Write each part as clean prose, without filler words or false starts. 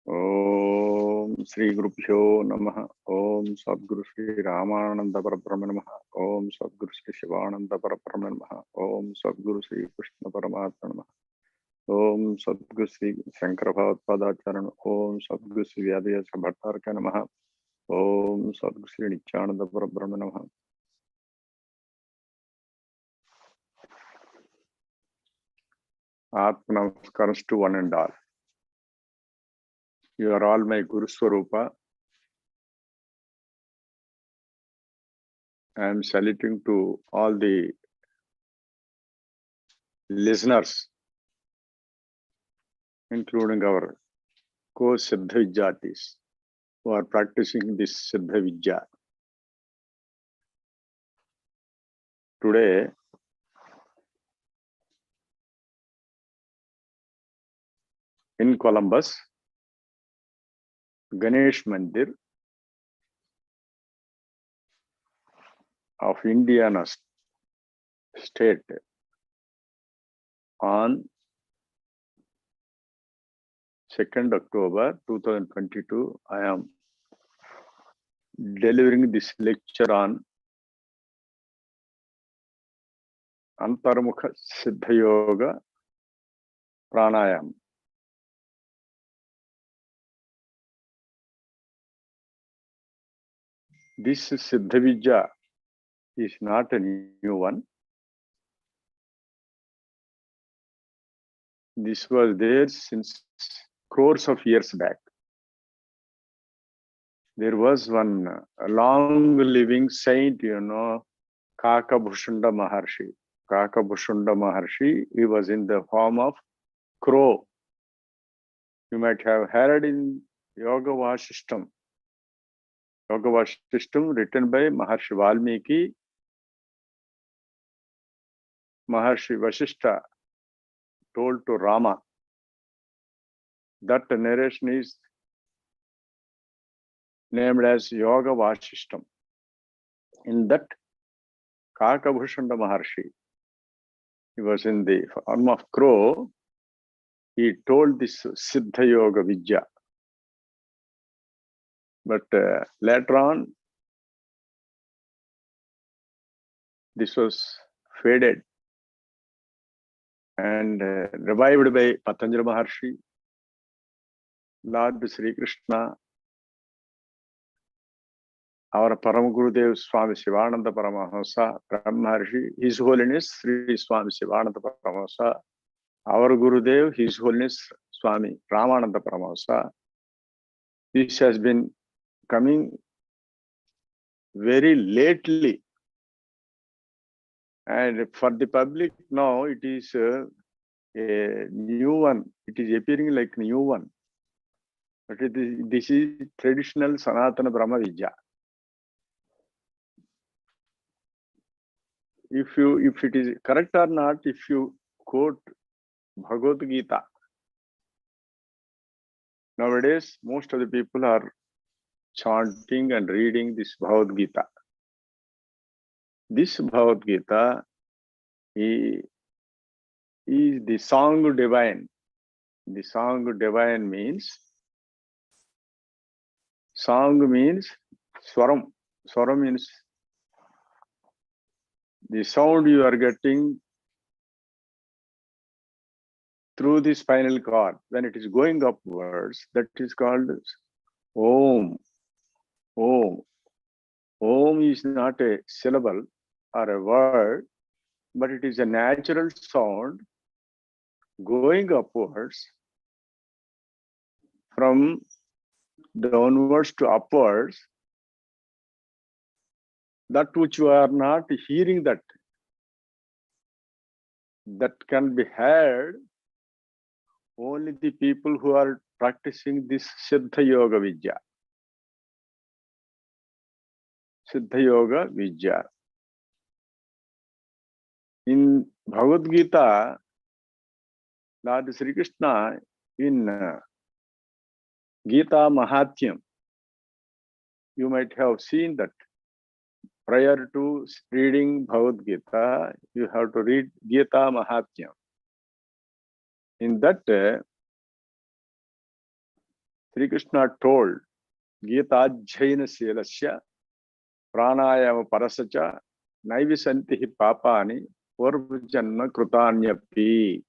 Om Sri Gurubhyo Namaha. Om Sadguru Sri Ramananda Parabrahma Namaha. Om Sadguru Sri Shivananda Parabrahma Namaha. Om Sadguru Sri Krishna Paramatma Namaha. Om Sadguru Sri Shankara Bhagavad Om Sadguru Sri Vyadhyasa Bhattaraka Namaha. Om Sadguru Sri Nityananda Parabrahma Namaha. Atma Namaskars to one and all. You are all my Guru Swarupa. I am saluting to all the listeners, including our co-Siddha Vijyatis who are practicing this Siddha Vijja. Today, in Columbus, Ganesh Mandir of Indiana state on 2nd October 2022, I am delivering this lecture on ANTARMUKHANANDA SIDDHAYOGI Pranayam. This Siddha Vijja is not a new one. This was there since crores of years back. There was one long-living saint, Kakabhushunda Maharshi. Kakabhushunda Maharshi, he was in the form of crow. You might have heard in Yoga Vasishtam. Yoga Vasishtam written by Maharshi Valmiki. Maharshi Vasishta told to Rama. That narration is named as Yoga Vasishtam. In that, Kakabhushanda Maharshi, he was in the form of crow, he told this Siddha Yoga Vijja. But later on, this was faded and revived by Patanjali Maharshi, Lord Sri Krishna, our Param Gurudev Swami Shivananda Paramahamsa, Brahmarshi, His Holiness Sri Swami Shivananda Paramahamsa, our Gurudev, His Holiness Swami Ramananda Paramahamsa. This has been coming very lately, and for the public now it is a new one. It is appearing like a new one. But this is traditional Sanatana Brahma Vijja. If it is correct or not, if you quote Bhagavad Gita, nowadays most of the people are chanting and reading this Bhagavad Gita. This Bhagavad Gita is the song divine. The song divine means, song means swaram. Swaram means the sound you are getting through the spinal cord. When it is going upwards, that is called Om. Om. Om is not a syllable or a word, but it is a natural sound going upwards from downwards to upwards. That which you are not hearing, that can be heard only the people who are practicing this Siddha Yoga Vijja. Siddha Yoga Vijja. In Bhagavad Gita, Lord Sri Krishna in Gita Mahatyam, you might have seen that prior to reading Bhagavad Gita, you have to read Gita Mahatyam. In that, Sri Krishna told, Gita Jayana Selasya, Pranayama Parasacha, Naivisantihi Papani, Purvajanma Krutanyapi.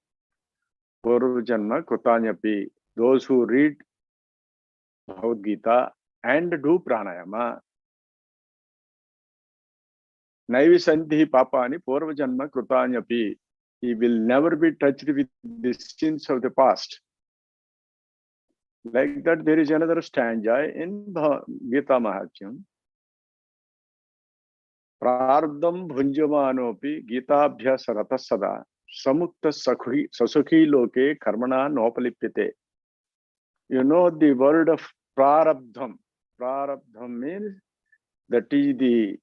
Purvajanma Krutanyapi. Those who read Bhagavad Gita and do pranayama, Naivisantihi Papani, Purvajanma Krutanyapi. He will never be touched with the sins of the past. Like that, there is another stanza in Gita Mahatmyam. Prardham bhunjamanopi Gitabhyasa rata sada samukta sasukhi loke karmana nopalipyate. You know the word of prarabdham. Prarabdham means that is the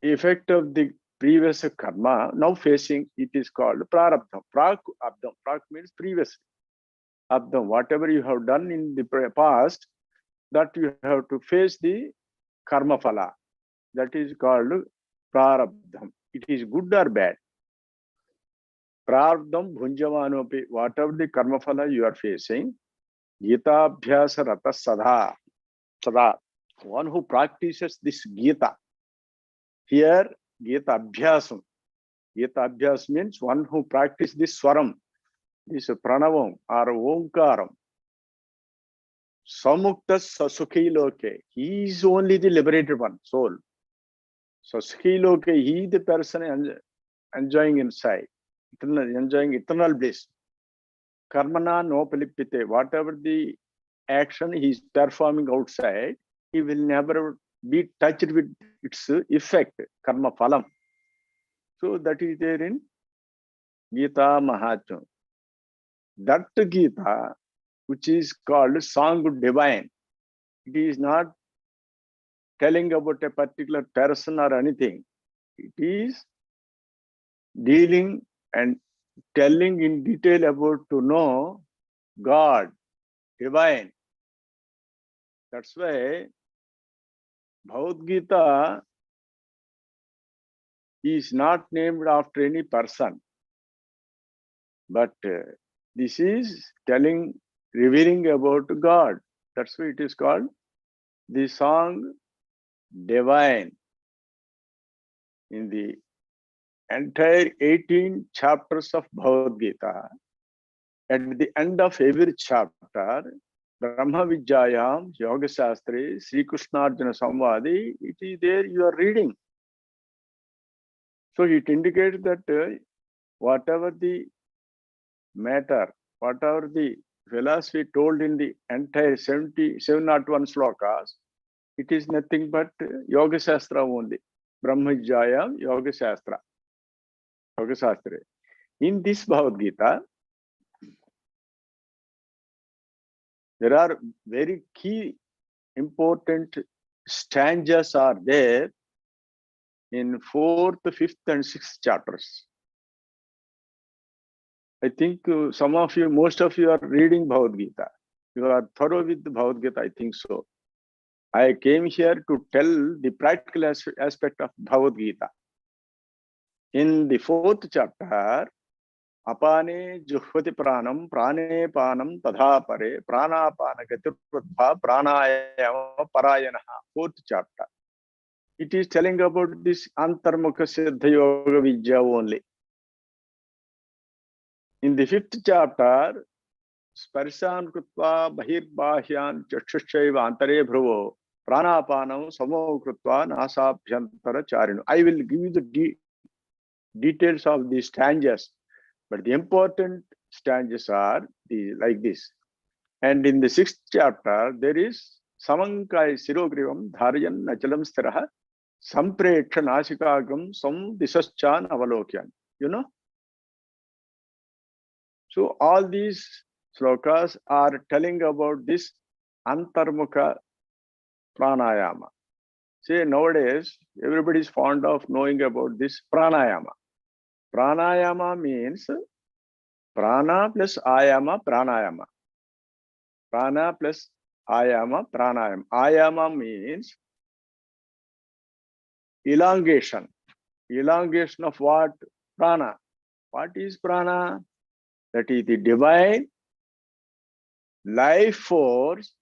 effect of the previous karma now facing. It is called prarabdham. Prak-abdham. Prak means previous. Abdham, whatever you have done in the past, that you have to face the karma phala. That is called prarabdham. It is good or bad. Prarabdham bhunjamanopi. Whatever the karma phala you are facing, Gita abhyasa rata sada. Sada. One who practices this Gita. Here, Gita abhyasam. Gita abhyas means one who practices this swaram, this pranavam or omkaram. Samukta sasukhi loke. He is only the liberated one, soul. Sasukhi loke, he the person enjoying inside, enjoying eternal bliss. Karmana nopalipite. Whatever the action he is performing outside, he will never be touched with its effect, karma phalam. So that is there in Gita Mahatmyam. That Gita, which is called Song Divine, it is not telling about a particular person or anything. It is dealing and telling in detail about to know God, divine. That's why Bhagavad Gita is not named after any person, but this is telling, revealing about God. That's why it is called the song divine. In the entire 18 chapters of Bhagavad Gita, at the end of every chapter, Brahma Vidyayam, Yoga Shastri, Sri Krishna Arjuna Samvadi, it is there you are reading. So it indicates that whatever the matter, whatever the philosophy told in the entire 701 slokas, it is nothing but Yoga Shastra only. Brahma Vidyayam, Yoga Shastra. Yoga Shastra. In this Bhagavad Gita, there are very key important stanzas are there in 4th, 5th and 6th chapters. I think some of you, most of you are reading Bhagavad Gita. You are thorough with the Bhagavad Gita, I think so. I came here to tell the practical aspect of Bhagavad Gita. In the 4th chapter, Apane juhvati pranam, prane panam tadha pare, pranapana gatirvadha, pranayama parayanaha. 4th chapter. It is telling about this Antarmukha SIDDHAYOGI Vidya only. In the 5th chapter, Sparshan Krutva Bahirbahyan Chakshashaiva Antare Bhruvo, Pranapanam Samo Krutva Nasabhyantara Charinu. I will give you the details of these stanzas, but the important stanzas are like this. And in the 6th chapter, there is Samankai Sirogrivam Dharyan Nachalam Stiraha Sampreksha Nasikagam Sam Disaschan Avalokyan. You know? So all these slokas are telling about this Antarmukha pranayama. See, nowadays, everybody is fond of knowing about this pranayama. Pranayama means prana plus ayama, pranayama. Prana plus ayama, pranayama. Ayama means elongation. Elongation of what? Prana. What is prana? That is the divine life force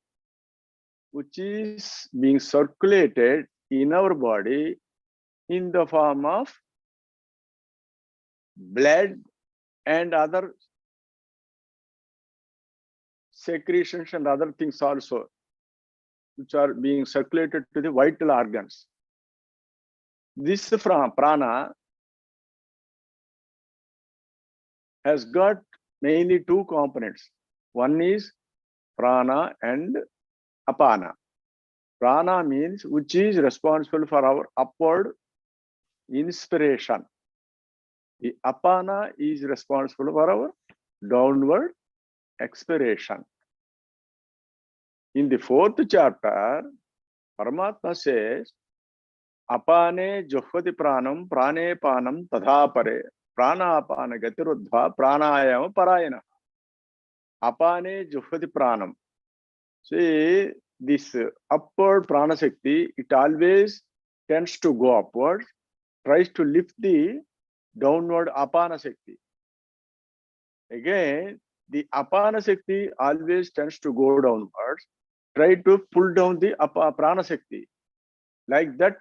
which is being circulated in our body in the form of blood and other secretions and other things also, which are being circulated to the vital organs. This prana has got mainly two components. One is prana and apana. Prana means which is responsible for our upward inspiration. The apana is responsible for our downward expiration. In the fourth chapter, Paramatma says, apane juhvati pranam prane panam tadhapare prana apana gatirudva pranayama parayana. Apane juhvati pranam. See, this upward prana shakti, it always tends to go upwards, tries to lift the downward apana shakti. Again, the apana shakti always tends to go downwards, try to pull down the prana shakti. Like that,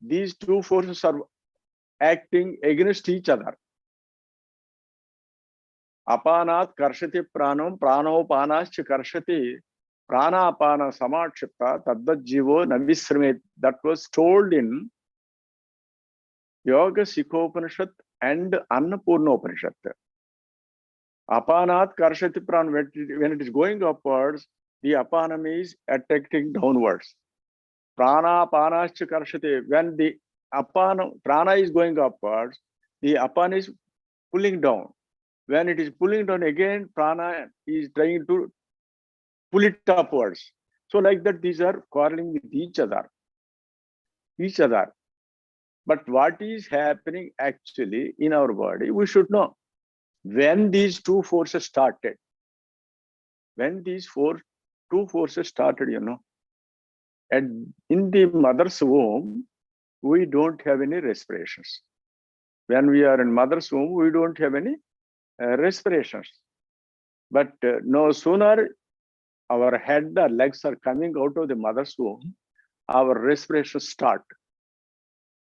these two forces are acting against each other. Apanat karshati pranam pranopanascha karshati prana apana samakshipta tadvat jivo navisramet. That was told in Yoga Sikhopanishad and Annapurna Upanishad. Apanat karshati pran, when it is going upwards, the apanam is attacking downwards. Prana apanascha karshati, when the prana is going upwards, the apana is pulling down. When it is pulling down again, prana is trying to pull it upwards. So like that, these are quarreling with each other. But what is happening actually in our body, we should know. When these two forces started, two forces started, and in the mother's womb, we don't have any respirations. When we are in mother's womb, we don't have any respirations. But no sooner our head or legs are coming out of the mother's womb, our respiration start.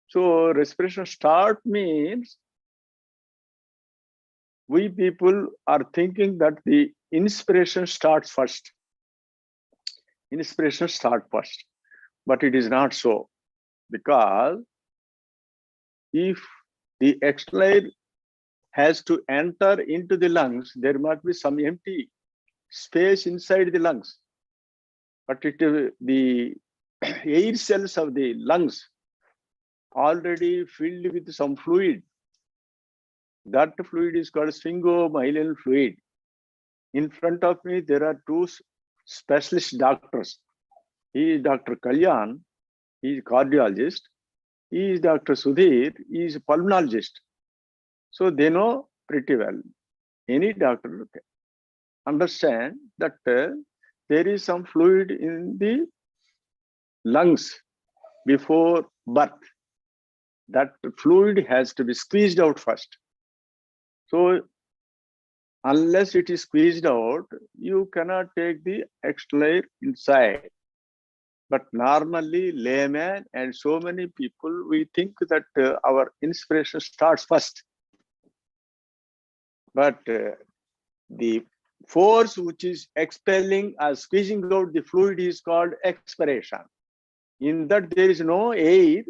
So respiration start means we people are thinking that the inspiration starts first. Inspiration starts first. But it is not so. Because if the external air has to enter into the lungs, there must be some empty space inside the lungs. But the air cells of the lungs already filled with some fluid. That fluid is called sphingomyelin fluid. In front of me, there are two specialist doctors. He is Dr. Kalyan, he is a cardiologist. He is Dr. Sudhir, he is a pulmonologist. So they know pretty well. Any doctor understand that there is some fluid in the lungs before birth. That fluid has to be squeezed out first. So unless it is squeezed out, you cannot take the external air inside. But normally, layman and so many people, we think that our inspiration starts first. But the force which is expelling or squeezing out the fluid is called expiration. In that there is no air,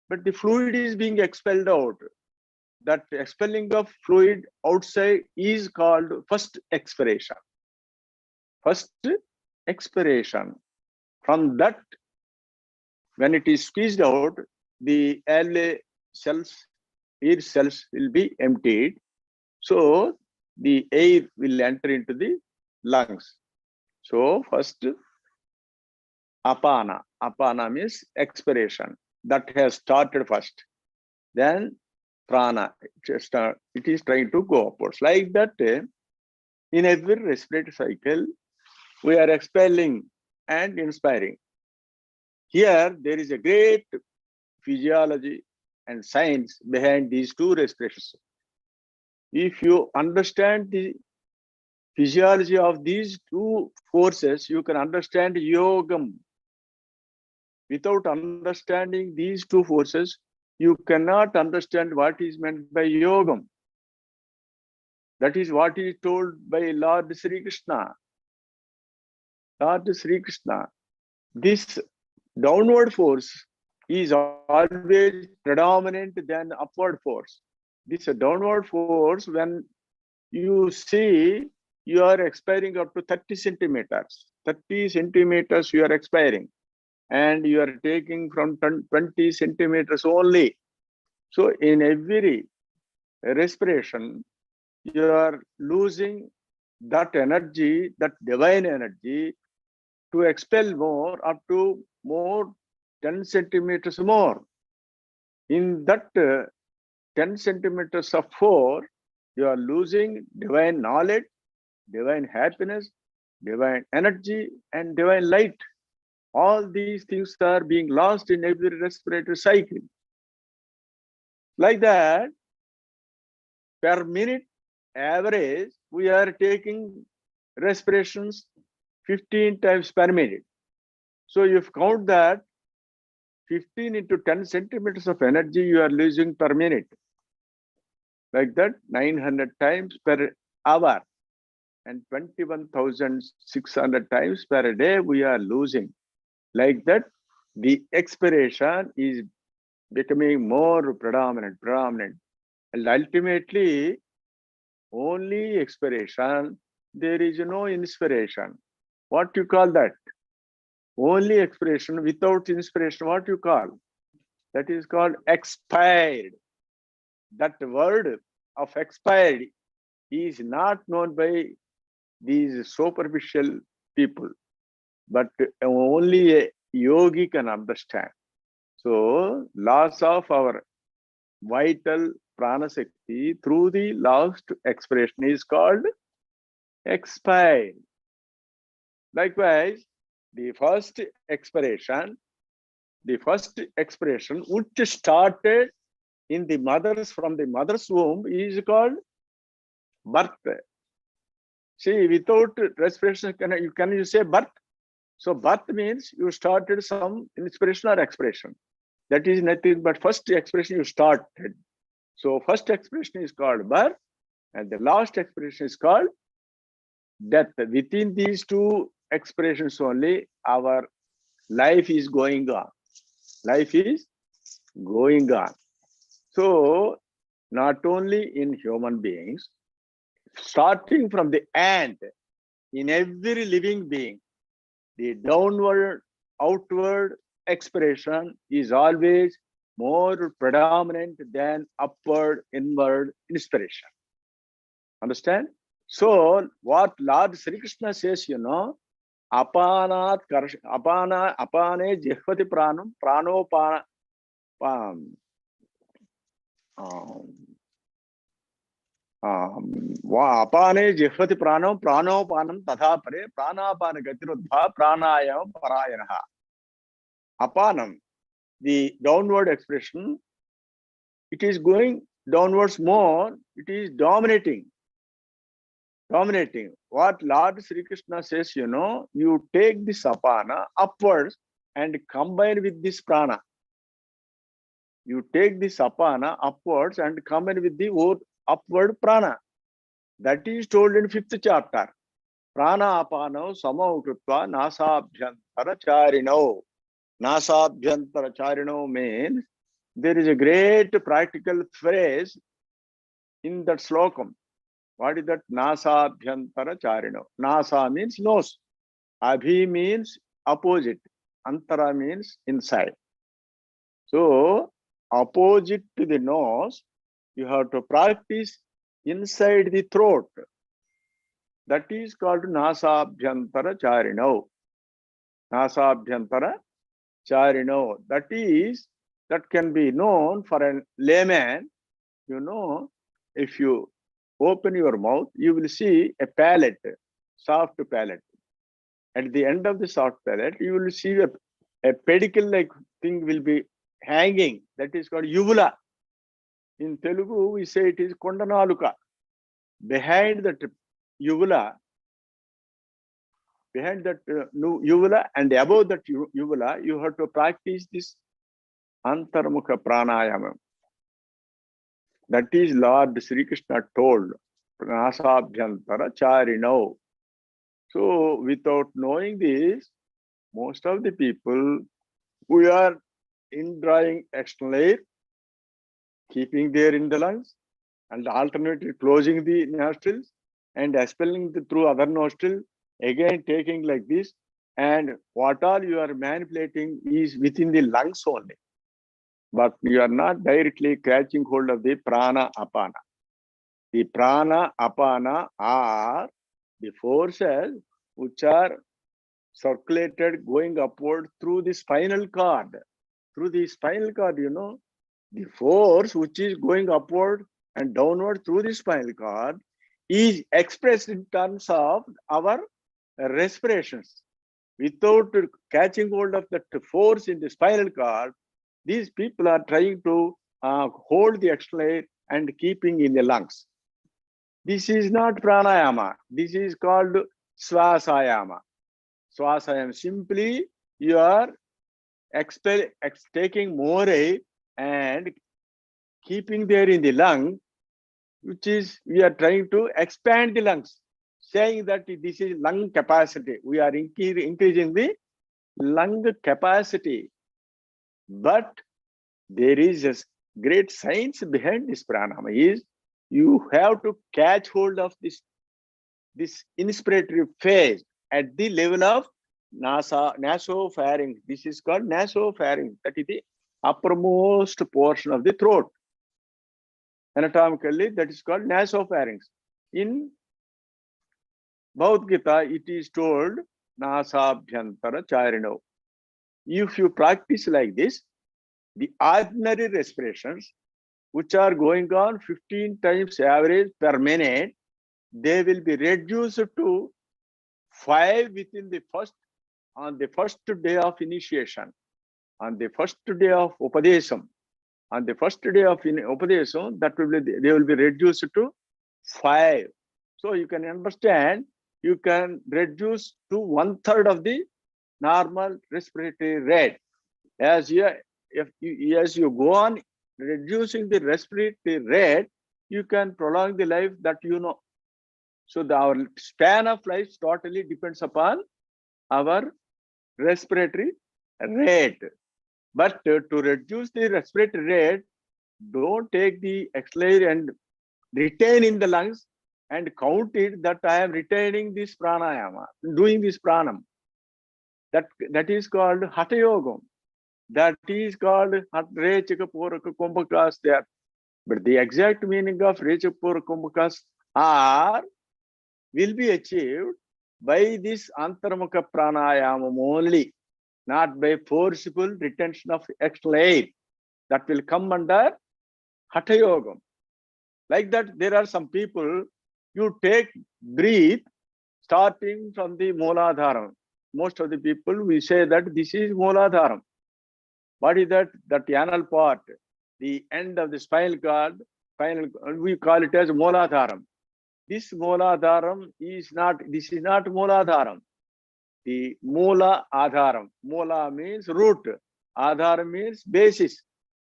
but the fluid is being expelled out. That expelling of fluid outside is called first expiration. First expiration. From that, when it is squeezed out, the air cells will be emptied. So the air will enter into the lungs. So first, apana. Apana means expiration. That has started first. Then prana. It is trying to go upwards. Like that, in every respiratory cycle, we are expelling and inspiring. Here, there is a great physiology and science behind these two respirations. If you understand the physiology of these two forces, you can understand Yogam. Without understanding these two forces, you cannot understand what is meant by Yogam. That is what is told by Lord Sri Krishna. Lord Sri Krishna. This downward force is always predominant than upward force. This downward force, when you see, you are expiring up to 30 centimeters. 30 centimeters you are expiring, and you are taking from 20 centimeters only. So in every respiration, you are losing that energy, that divine energy, to expel more, up to more 10 centimeters more. In that 10 centimeters of 4, you are losing divine knowledge, divine happiness, divine energy, and divine light. All these things are being lost in every respiratory cycle. Like that, per minute average, we are taking respirations 15 times per minute. So if you count that, 15 into 10 centimeters of energy you are losing per minute. Like that, 900 times per hour and 21,600 times per day we are losing. Like that, the expiration is becoming more predominant. And ultimately, only expiration, there is no inspiration. What you call that? Only expiration without inspiration, what you call? That is called expired. That word of expired is not known by these superficial people, but only a yogi can understand. So, loss of our vital prana sakti through the last expiration is called expired. Likewise, the first expiration, which started in the from the mother's womb, is called birth. See, without respiration, can you say birth? So birth means you started some inspiration or expression. That is nothing but first expression you started. So first expression is called birth, and the last expression is called death. Within these two expressions only, our life is going on. Life is going on. So not only in human beings, starting from the ant, in every living being, the downward, outward expression is always more predominant than upward, inward inspiration. Understand? So what Lord Sri Krishna says, apane jihvati pranam, pranopana, apane jihvati pranam, pranopanam tatha pare, pranapana gatiruddha, pranayam parayanaha. Apanam, the downward expression, it is going downwards more, it is dominating. What Lord Sri Krishna says, you take this apana upwards and combine with this prana. You take this apana upwards and combine with the upward prana. That is told in 5th chapter. Prana apano samau krutva nasabhyantara charino. Nasabhyantara charino means there is a great practical phrase in that slokam. What is that? Nasabhyantara charino. Nasa means nose. Abhi means opposite. Antara means inside. So, opposite to the nose, you have to practice inside the throat. That is called Nasabhyantara charino. Nasabhyantara charino. That can be known for a layman. If you open your mouth, you will see a palate, soft palate. At the end of the soft palate, you will see a pedicle-like thing will be hanging. That is called uvula. In Telugu, we say it is kondanaluka. Behind that uvula, behind that uvula and above that uvula, you have to practice this Antarmukha Pranayama. That is Lord Sri Krishna told, Nasabhyantara Charino. So without knowing this, most of the people, we are indrawing external air, keeping there in the lungs, and alternately closing the nostrils and expelling through other nostril, again taking like this, and what all you are manipulating is within the lungs only. But you are not directly catching hold of the prana apana. The prana apana are the forces which are circulated going upward through the spinal cord. Through the spinal cord, the force which is going upward and downward through the spinal cord is expressed in terms of our respirations. Without catching hold of that force in the spinal cord, these people are trying to hold the external air and keeping in the lungs. This is not pranayama. This is called swasayama. Swasayama, simply you are taking more air and keeping there in the lung, which is we are trying to expand the lungs, saying that this is lung capacity. We are increasing the lung capacity. But there is a great science behind this pranayama. Is you have to catch hold of this inspiratory phase at the level of nasopharynx. This is called nasopharynx. That is the uppermost portion of the throat. Anatomically, that is called nasopharynx. In Bhagavad Gita, it is told Nasabhyantara Charino. If you practice like this, the ordinary respirations, which are going on 15 times average per minute, they will be reduced to 5 within the on the first day of initiation, on the first day of Upadesam. On the first day of Upadesam, they will be reduced to 5. So you can understand, you can reduce to 1/3 of the normal respiratory rate. As you go on reducing the respiratory rate, you can prolong the life that you know. So our span of life totally depends upon our respiratory rate. But to reduce the respiratory rate, don't take the exhale and retain in the lungs and count it that I am retaining this pranayama, doing this pranam. That is called Hatha Yogam. That is called Rechaka Puraka Kumbhakas there. But the exact meaning of Rechaka Puraka Kumbhakas will be achieved by this Antarmukha Pranayama only, not by forcible retention of external air. That will come under Hatha Yogam. Like that, there are some people, you breathe starting from the Mooladharam. Most of the people, we say that this is Mooladharam. What is that? That anal part, the end of the spinal cord, we call it as Mooladharam. This Mooladharam is not Mooladharam. The Moola Adharam. Moola means root. Adharam means basis.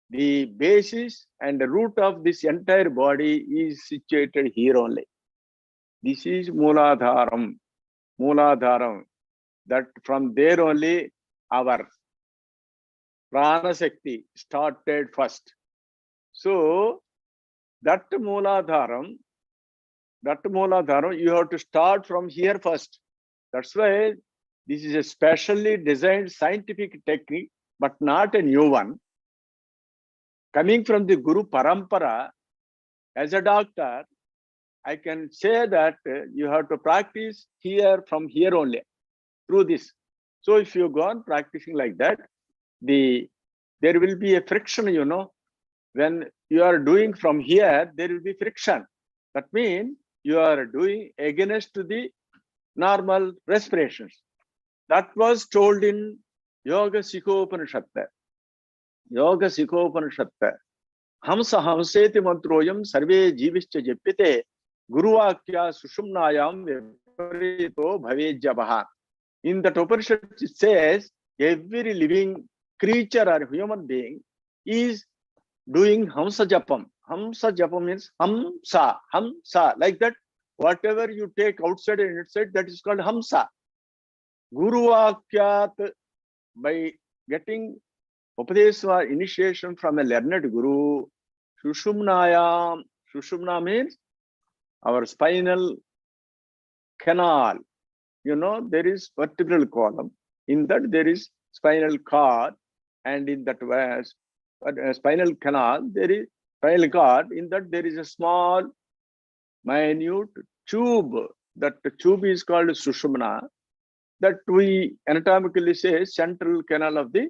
The basis and the root of this entire body is situated here only. This is Mooladharam. Mooladharam. That from there only our Prana Shakti started first. So that Mooladharam, you have to start from here first. That's why this is a specially designed scientific technique, but not a new one. Coming from the Guru Parampara, as a doctor, I can say that you have to practice from here only, through this. So if you go on practicing like that, there will be a friction, When you are doing from here, there will be friction. That means you are doing against the normal respirations. That was told in Yoga Sikhopanishad. Yoga Sikhopanishad. Hamsa hamseti mantroyam sarve jivischa jepite guruvakya sushumnayam viparito bhave jabaha. In that Upanishad, it says every living creature or human being is doing Hamsa Japam. Hamsa Japam means Hamsa. Like that, whatever you take outside and inside, that is called Hamsa. Guru Vakyat, by getting Upadesha initiation from a learned Guru, Sushumnayam. Sushumna means our spinal canal. You know, there is vertebral column. In that there is spinal cord, and in that spinal canal, there is spinal cord. In that there is a small, minute tube. That tube is called Sushumna. That we anatomically say central canal of the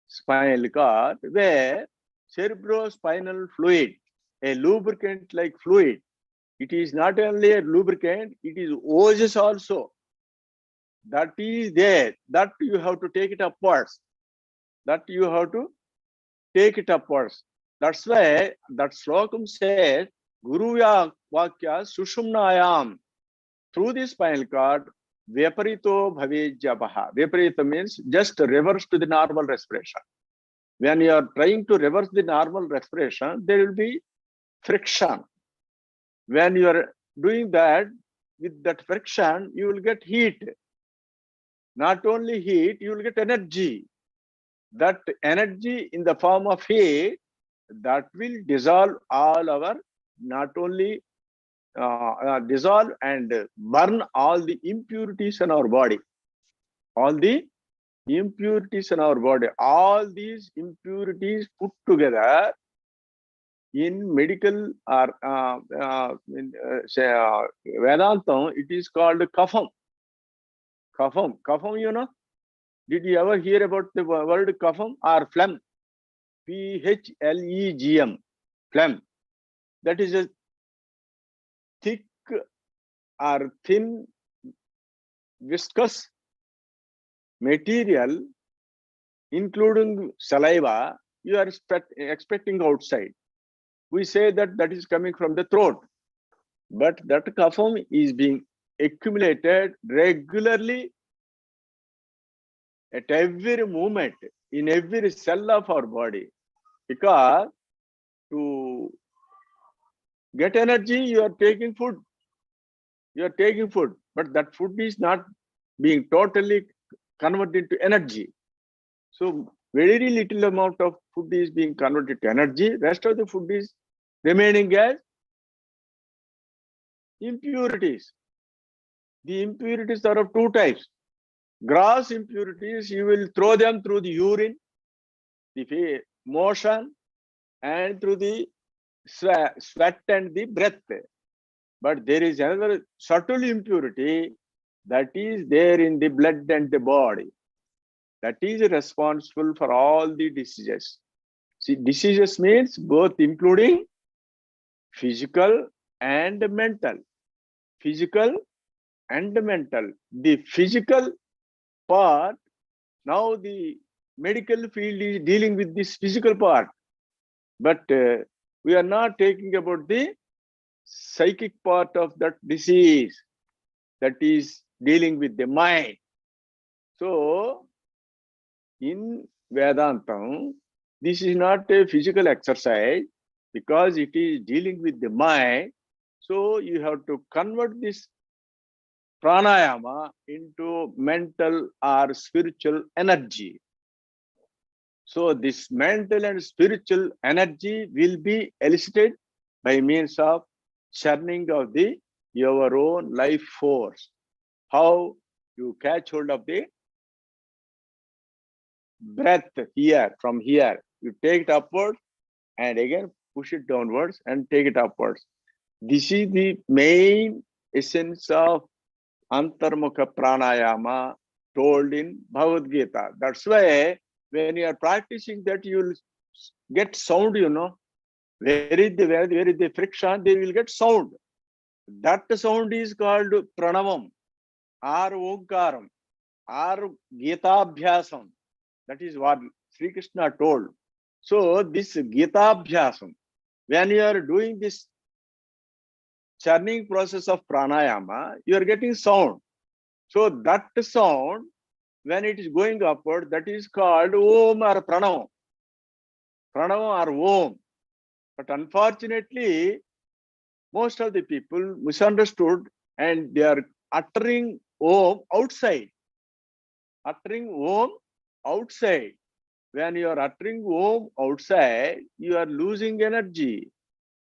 spinal cord, where cerebrospinal fluid, a lubricant like fluid, it is not only a lubricant, it is oasis also. That is there. That you have to take it upwards. That you have to take it upwards. That's why that slokam says, Guru Vakya Sushumnayam. Through the spinal cord, Viparito Bhavejabaha. Viparita means just reverse to the normal respiration. When you are trying to reverse the normal respiration, there will be friction. When you are doing that, with that friction, you will get heat. Not only heat, you will get energy. That energy in the form of heat, that will dissolve all our, not only dissolve and burn all the impurities in our body. All the impurities in our body. All these impurities put together in medical or Vedantam, it is called kapham. Kapham, you know. Did you ever hear about the word kapham or phlegm? Phlegm. Phlegm. That is a thick or thin, viscous material, including saliva, you are expecting outside. We say that that is coming from the throat. But that kapham is being accumulated regularly at every moment, in every cell of our body. Because to get energy, you are taking food. You are taking food, but that food is not being totally converted to energy. So very little amount of food is being converted to energy. Rest of the food is remaining as impurities. The impurities are of two types. Gross impurities, you will throw them through the urine, the motion, and through the sweat and the breath. But there is another subtle impurity that is there in the blood and the body. That is responsible for all the diseases. See, diseases means both including physical and mental. Physical and mental. The physical part, now the medical field is dealing with this physical part. But we are not talking about the psychic part of that disease, that is dealing with the mind. So, in Vedantam, this is not a physical exercise because it is dealing with the mind. So, you have to convert this pranayama into mental or spiritual energy. So, this mental and spiritual energy will be elicited by means of churning of your own life force. How you catch hold of the breath here, from here, you take it upwards and again push it downwards and take it upwards. This is the main essence of Antarmukha Pranayama told in Bhagavad Gita. That's why when you are practicing that, you will get sound, you know. Where is the friction, they will get sound. That sound is called Pranavam or Omkaram or Gita Abhyasam. That is what Sri Krishna told. So this Gita Abhyasam, when you are doing this churning process of pranayama, you are getting sound. So that sound when it is going upward, that is called Om or Pranav. Pranav or Om. But unfortunately, most of the people misunderstood and they are uttering Om outside. Uttering Om outside. When you are uttering Om outside, you are losing energy.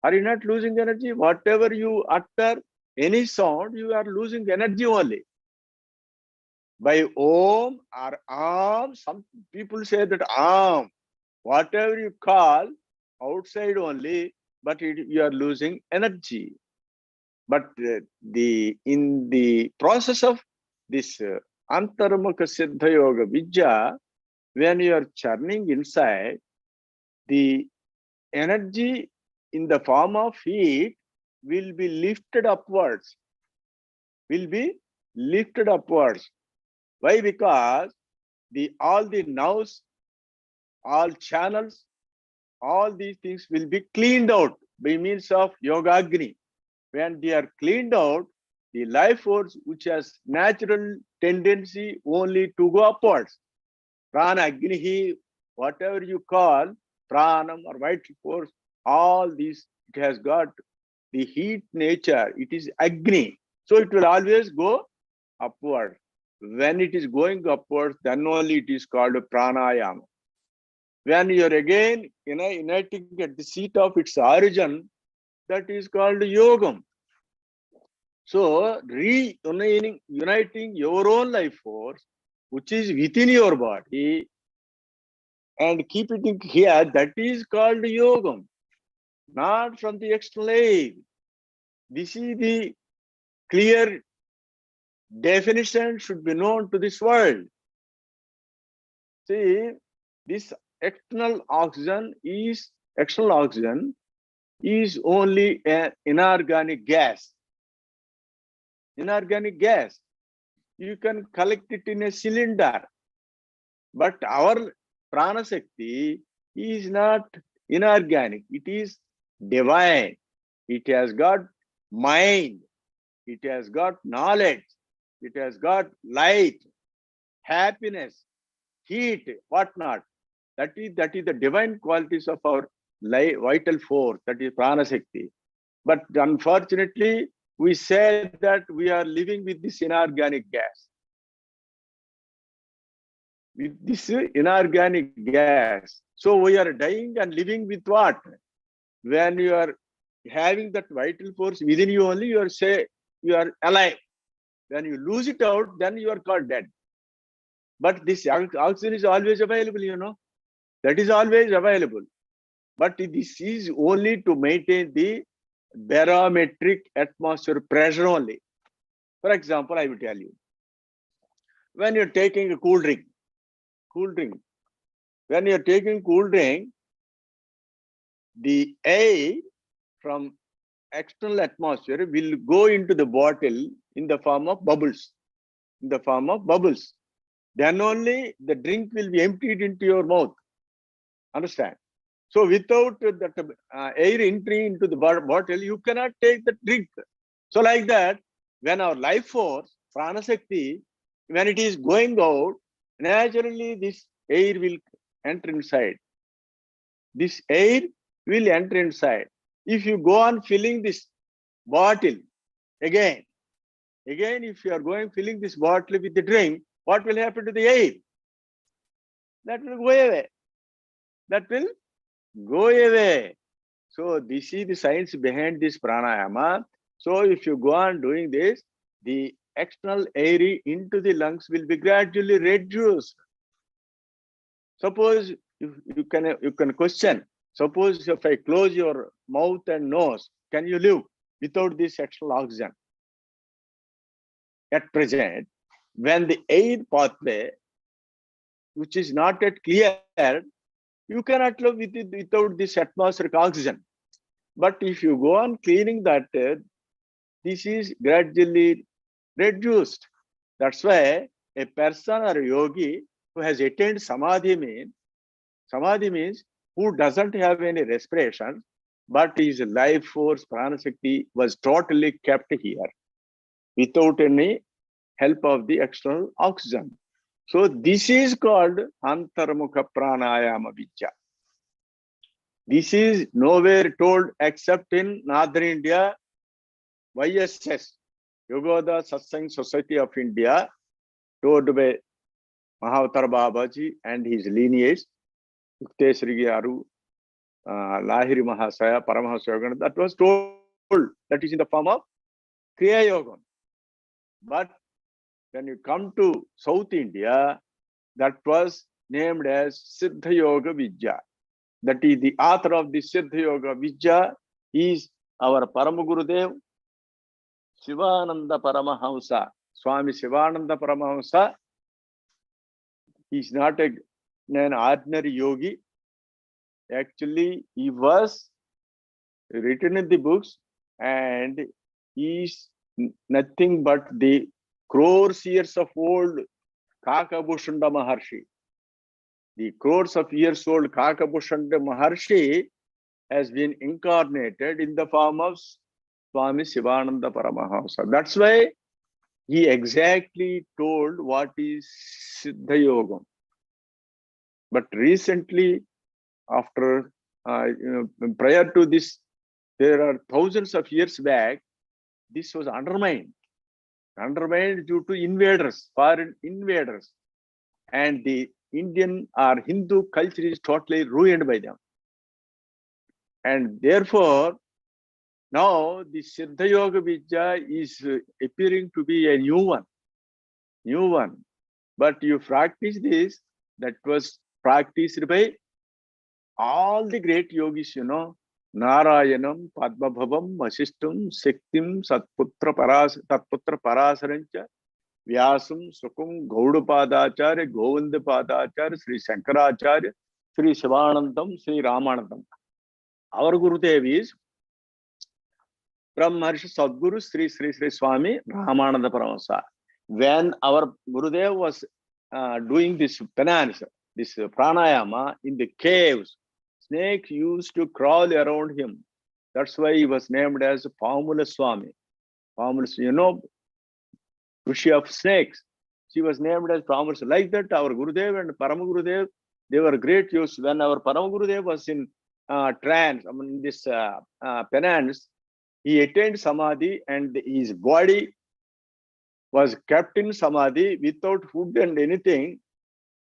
Are you not losing energy? Whatever you utter, any sound, you are losing energy only. By Om or Am, some people say that Am, whatever you call outside only, but you are losing energy. But in the process of this Antarmukha SIDDHAYOGI Vidya, when you are churning inside, the energy in the form of heat will be lifted upwards. Will be lifted upwards. Why? Because all the nerves, all channels, all these things will be cleaned out by means of Yogagni. When they are cleaned out, the life force, which has natural tendency only to go upwards, Prana Agnihi, whatever you call, Pranam or vital force, all these, it has got the heat nature, it is Agni. So it will always go upward. When it is going upwards, then only it is called Pranayama. When you are again uniting at the seat of its origin, that is called Yogam. So uniting your own life force, which is within your body, and keep it here, that is called Yogam, not from the external aid. This is the clear definition should be known to this world. See, this external oxygen is only an inorganic gas. Inorganic gas. You can collect it in a cylinder. But our Prana Shakti is not inorganic. It is divine. It has got mind. It has got knowledge. It has got light, happiness, heat, whatnot. That is the divine qualities of our vital force. That is Prana Shakti. But unfortunately, we say that we are living with this inorganic gas. With this inorganic gas. So we are dying and living with what? When you are having that vital force within you only, you are alive. When you lose it out, then you are called dead. But this oxygen is always available, That is always available. But this is only to maintain the barometric atmosphere pressure only. For example, I will tell you. When you're taking a cool drink, when you're taking cool drink, the air from external atmosphere will go into the bottle in the form of bubbles. Then only the drink will be emptied into your mouth. Understand? So without that air entry into the bottle, you cannot take the drink. So like that, when our life force, Prana Shakti, when it is going out, naturally this air will enter inside. This air will enter inside. If you go on filling this bottle again, if you are going filling this bottle with the drink, what will happen to the air? That will go away. So this is the science behind this pranayama. So if you go on doing this, the external air into the lungs will be gradually reduced. Suppose you can question. Suppose if I close your mouth and nose, can you live without this external oxygen? At present, when the air pathway, which is not yet clear, you cannot live without this atmospheric oxygen. But if you go on cleaning that, this is gradually reduced. That's why a person or a yogi who has attained samadhi means who doesn't have any respiration, but his life force, prana shakti, was totally kept here without any help of the external oxygen. So this is called Antarmukha Pranayama Vidya. This is nowhere told except in Northern India, YSS, Yogoda Satsang Society of India, told by Mahavatar Babaji and his lineage, Yukteswari Garu, Lahiri Mahasaya, Paramahasa Yogananda. That was told, that is in the form of Kriya Yogam. But when you come to South India, that was named as SIDDHAYOGI Vidya. That is the author of the SIDDHAYOGI Vidya is our Parama Gurudev, Shivananda Paramahamsa, Swami Shivananda Paramahamsa. He is not an ordinary yogi. Actually, he was written in the books and he is nothing but the crores years of old Kakabhushanda Maharshi. The crores of years old Kakabhushanda Maharshi has been incarnated in the form of Swami Shivananda Paramahamsa. That's why he exactly told what is SIDDHAYOGAM. But recently, after prior to this, there are thousands of years back, this was undermined due to invaders, foreign invaders, and the Indian or Hindu culture is totally ruined by them. And therefore, now the SIDDHAYOGI Vidya is appearing to be a new one. But you practice this, that was practiced by all the great yogis, Narayanam, Padmabhavam, Vasishtam, Shaktim, Tatputra Parasarancha, Vyasam, Sukum, Gaudapadacharya, Govindapadacharya, Sri Shankaracharya, Sri Shivanandam, Sri Ramanandam. Our Gurudev is Brahmarshi Sadguru Sri Swami Ramananda Paramahamsa. When our Gurudev was doing this penance, this pranayama in the caves, snakes used to crawl around him. That's why he was named as Pamula Swami. Pamula, Rishi of snakes. She was named as Pamula. Like that, our Gurudev and Parama Gurudev, they were great use. When our Parama Gurudev was in trance, this penance, he attained samadhi and his body was kept in samadhi without food and anything.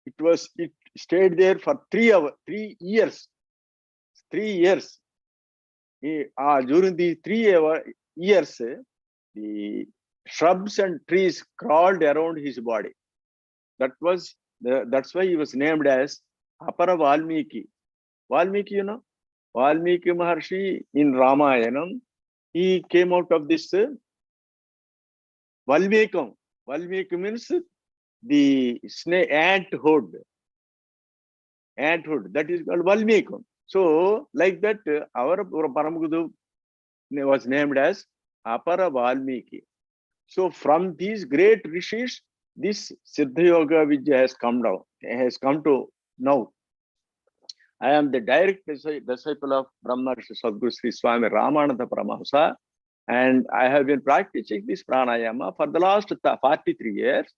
It stayed there for 3 years. 3 years. During the 3 years, the shrubs and trees crawled around his body. That's why he was named as Apara Valmiki. Valmiki, Valmiki Maharshi in Ramayanam, he came out of this Valmikam. Valmiki means the snake anthood. That is called Valmikam. So, like that, our Paramagurudev was named as Apara Valmiki. So, from these great rishis, this SIDDHAYOGI Vidya has come to now. I am the direct disciple of Brahmarshi Sadguru Sri Swami Ramananda Paramahamsa, and I have been practicing this pranayama for the last 43 years.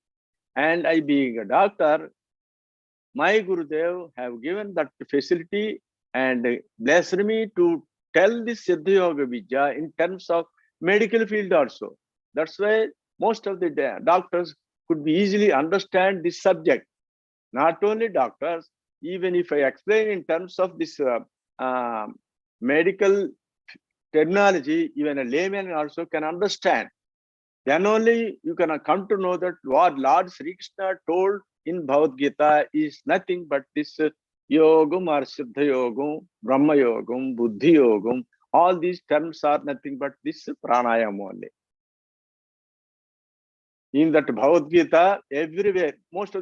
And I, being a doctor, my Gurudev have given that facility and blessed me to tell this SIDDHAYOGI Vidya in terms of medical field also. That's why most of the doctors could be easily understand this subject. Not only doctors, even if I explain in terms of this medical terminology, even a layman also can understand. Then only you can come to know that what Lord Sri Krishna told in Bhagavad Gita is nothing but this Yogam or SIDDHAYOGAM, Brahma Yogam, Buddhi Yogam. All these terms are nothing but this pranayama only. In that Bhagavad Gita, everywhere,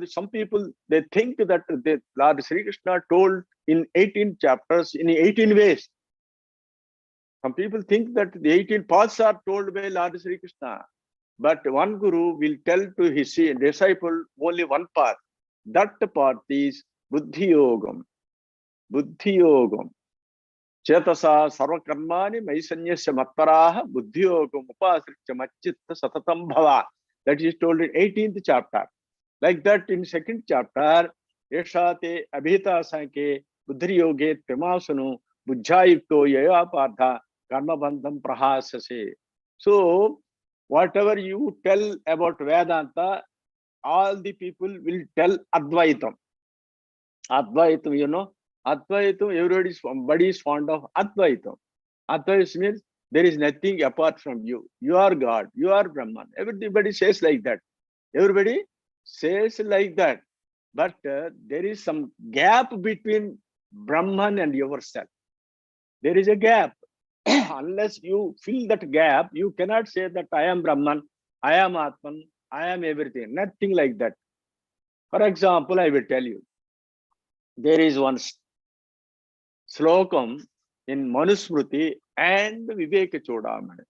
some people, they think that the Lord Sri Krishna told in 18 chapters, in 18 ways. Some people think that the 18 paths are told by Lord Sri Krishna. But one guru will tell to his disciple only one path. That path is Buddhi Yogam. Buddhi Yogam. Chetasa sarvakarmani maisanyasya matparaha Buddhi Yogam upasricha machitta satatam bhava. That is told in 18th chapter. Like that in second chapter, Yeshate Abhita Sanke Buddhi Yoge Temasunu Buddhayukto Yaya Partha Karma Bandham Prahasase. So, whatever you tell about Vedanta, all the people will tell Advaitam. Advaitam, you know, Advaitam, everybody is fond of Advaitam. Advaitam means there is nothing apart from you. You are God, you are Brahman. Everybody says like that. Everybody says like that. But there is some gap between Brahman and yourself. There is a gap. Unless you fill that gap, you cannot say that I am Brahman, I am Atman, I am everything. Nothing like that. For example, I will tell you. There is one slokam in Manusmruti and Viveka Chodamani.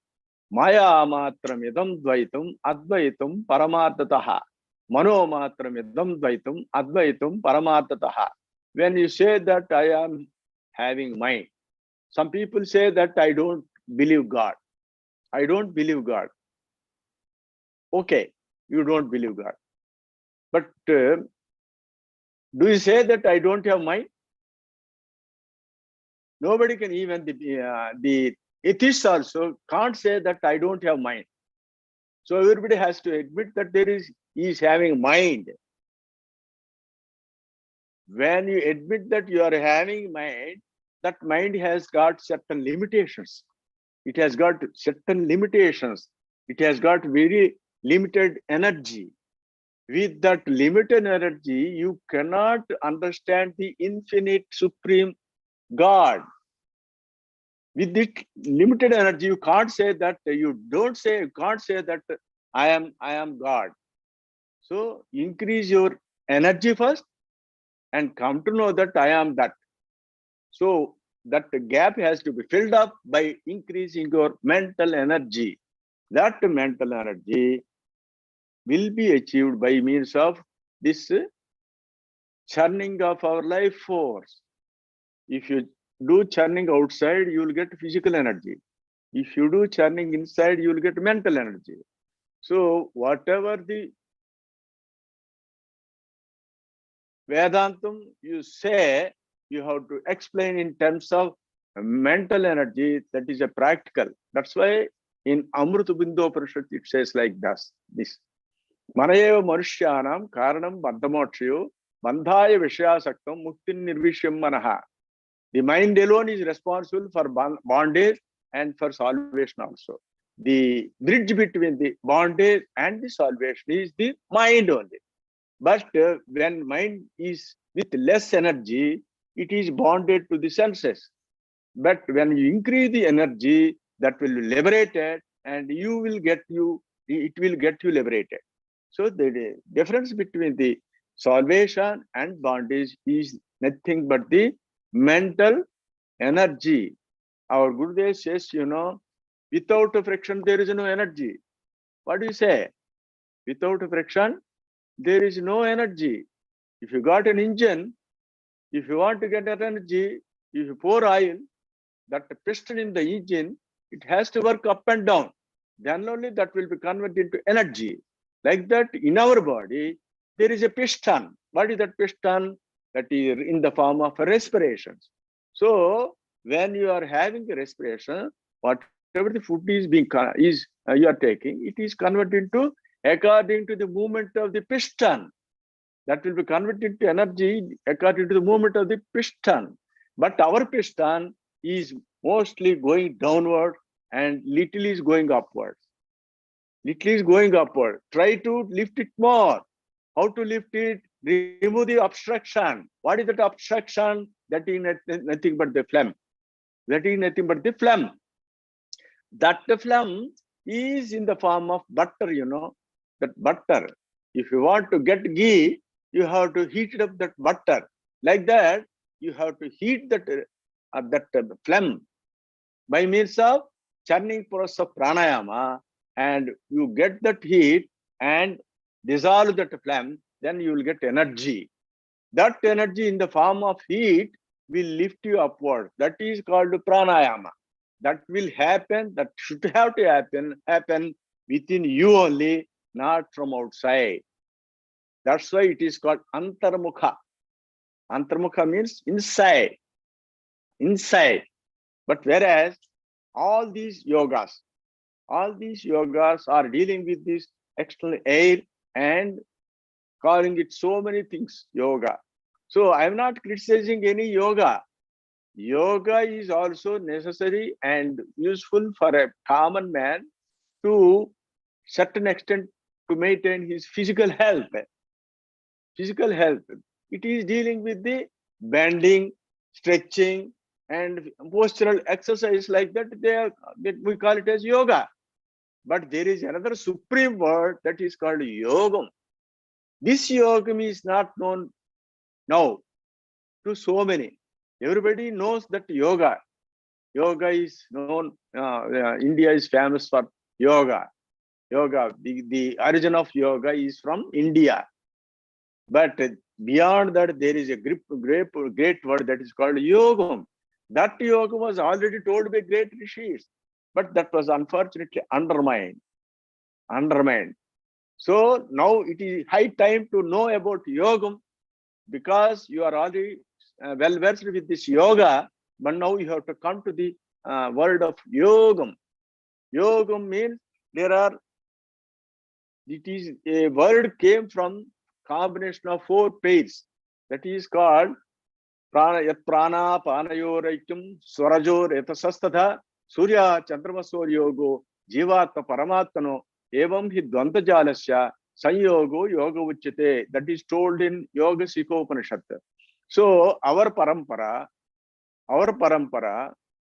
Maya matram idam dvaitam advaitam paramartataha. Mano matram idam dvaitam advaitam paramartataha. When you say that I am having mind, some people say that I don't believe God. I don't believe God. Okay, you don't believe God. But do you say that I don't have mind? Nobody can, even the atheists also can't say that I don't have mind. So everybody has to admit that he is having mind. When you admit that you are having mind, that mind has got certain limitations. It has got certain limitations. It has got very limited energy. With that limited energy, you cannot understand the infinite supreme God. With this limited energy, you can't say that you can't say that I am God. So increase your energy first and come to know that I am that. So that gap has to be filled up by increasing your mental energy. That mental energy will be achieved by means of this churning of our life force. If you do churning outside, you will get physical energy. If you do churning inside, you will get mental energy. So whatever the Vedantam you say, you have to explain in terms of mental energy. That is a practical. That's why in Amrita Bindoparishad it says like this. Manayeva Manushyanam Karanam Bandhamokshayo Bandhaya Vishayasaktam Muktin Nirvishyam Manaha. The mind alone is responsible for bondage and for salvation also. The bridge between the bondage and the salvation is the mind only. But when mind is with less energy, it is bonded to the senses. But when you increase the energy, that will be liberated, and it will get you liberated. So the difference between the salvation and bondage is nothing but the mental energy. Our Gurudev says, without a friction, there is no energy. What do you say? Without a friction, there is no energy. If you got an engine, if you want to get that energy, if you pour oil, that piston in the engine, it has to work up and down. Then only that will be converted into energy. Like that, in our body, there is a piston. What is that piston? That is in the form of respirations. So when you are having a respiration, whatever the food is you are taking, it is converted into according to the movement of the piston. That will be converted to energy according to the movement of the piston. But our piston is mostly going downward and little is going upward. Little is going upward. Try to lift it more. How to lift it? Remove the obstruction. What is that obstruction? That is nothing but the phlegm. That is nothing but the phlegm. That phlegm is in the form of butter, that butter. If you want to get ghee, you have to heat up that butter. Like that, you have to heat that phlegm by means of churning process of pranayama, and you get that heat and dissolve that phlegm, then you will get energy. That energy in the form of heat will lift you upward. That is called pranayama. That will happen, that should have to happen within you only, not from outside. That's why it is called Antarmukha. Antarmukha means inside, inside. But whereas all these yogas are dealing with this external air and calling it so many things, yoga. So I'm not criticizing any yoga. Yoga is also necessary and useful for a common man to certain extent to maintain his physical health. Physical health. It is dealing with the bending, stretching, and postural exercise like that. We call it as yoga. But there is another supreme word that is called yogam. This yogam is not known now to so many. Everybody knows that yoga. Yoga is known. India is famous for yoga. Yoga. The origin of yoga is from India. But beyond that, there is a great word that is called yogam. That yoga was already told by great rishis, but that was unfortunately undermined. So now it is high time to know about yogam, because you are already well versed with this yoga, but now you have to come to the word of yogam. Yogam means it is a word came from combination of 4 pairs, that is called prana panayoraikyam swarajor etasastha surya chandramasor yogo jivatma paramatmano evam hi dvantajalasya sanyogo yoga uchyate. That is told in Yoga Sikopanishad. So our parampara,